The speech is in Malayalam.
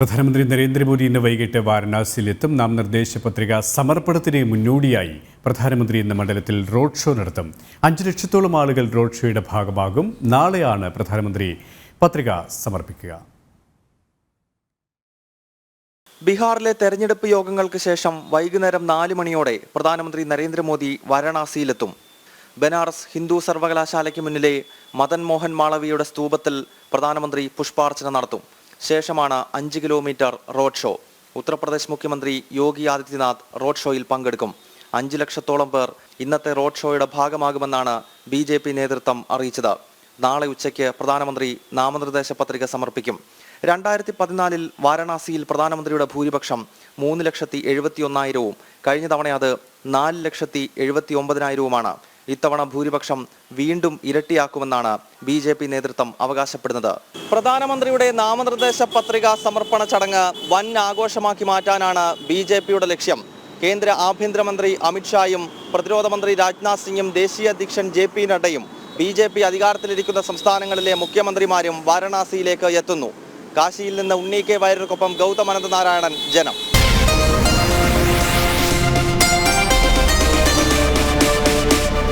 പ്രധാനമന്ത്രി നരേന്ദ്രമോദി ഇന്ന് വൈകിട്ട് വാരണാസിയിലെത്തും. നാമനിർദ്ദേശ പത്രിക സമർപ്പണത്തിന് മുന്നോടിയായി പ്രധാനമന്ത്രി ഇന്ന് മണ്ഡലത്തിൽ റോഡ് ഷോ നടത്തും. 5 ലക്ഷത്തോളം ആളുകൾ റോഡ് ഷോയുടെ ഭാഗമാകും. നാളെയാണ് പ്രധാനമന്ത്രി പത്രിക സമർപ്പിക്കുക. ബീഹാറിലെ തെരഞ്ഞെടുപ്പ് യോഗങ്ങൾക്ക് ശേഷം വൈകുന്നേരം 4 മണിയോടെ പ്രധാനമന്ത്രി നരേന്ദ്രമോദി വാരണാസിയിലെത്തും. ബനാറസ് ഹിന്ദു സർവകലാശാലയ്ക്ക് മുന്നിലെ മദൻ മോഹൻ മാളവിയുടെ സ്തൂപത്തിൽ പ്രധാനമന്ത്രി പുഷ്പാർച്ചന നടത്തും. ശേഷമാണ് 5 കിലോമീറ്റർ റോഡ് ഷോ. ഉത്തർപ്രദേശ് മുഖ്യമന്ത്രി യോഗി ആദിത്യനാഥ് റോഡ് ഷോയിൽ പങ്കെടുക്കും. 5 ലക്ഷത്തോളം പേർ ഇന്നത്തെ റോഡ് ഷോയുടെ ഭാഗമാകുമെന്നാണ് BJP നേതൃത്വം അറിയിച്ചത്. നാളെ ഉച്ചയ്ക്ക് പ്രധാനമന്ത്രി നാമനിർദ്ദേശ പത്രിക സമർപ്പിക്കും. 2014 വാരണാസിയിൽ പ്രധാനമന്ത്രിയുടെ ഭൂരിപക്ഷം 3,71,000-ഉം കഴിഞ്ഞ തവണ അത് 4,79,000-ഉമാണ്. ഇത്തവണ ഭൂരിപക്ഷം വീണ്ടും ഇരട്ടിയാക്കുമെന്നാണ് BJP നേതൃത്വം അവകാശപ്പെടുന്നത്. പ്രധാനമന്ത്രിയുടെ നാമനിർദ്ദേശ പത്രിക സമർപ്പണ ചടങ്ങ് വൻ ആഘോഷമാക്കി മാറ്റാനാണ് BJPയുടെ ലക്ഷ്യം. കേന്ദ്ര ആഭ്യന്തരമന്ത്രി അമിത്ഷായും പ്രതിരോധ മന്ത്രി രാജ്നാഥ് സിംഗും ദേശീയ അധ്യക്ഷൻ JP നഡ്ഡയും BJP അധികാരത്തിലിരിക്കുന്ന സംസ്ഥാനങ്ങളിലെ മുഖ്യമന്ത്രിമാരും വാരണാസിയിലേക്ക് എത്തുന്നു. കാശിയിൽ നിന്ന് ഉണ്ണി കെ വാര്യർക്കൊപ്പം ഗൗതം അനന്തനാരായണൻ, ജനം.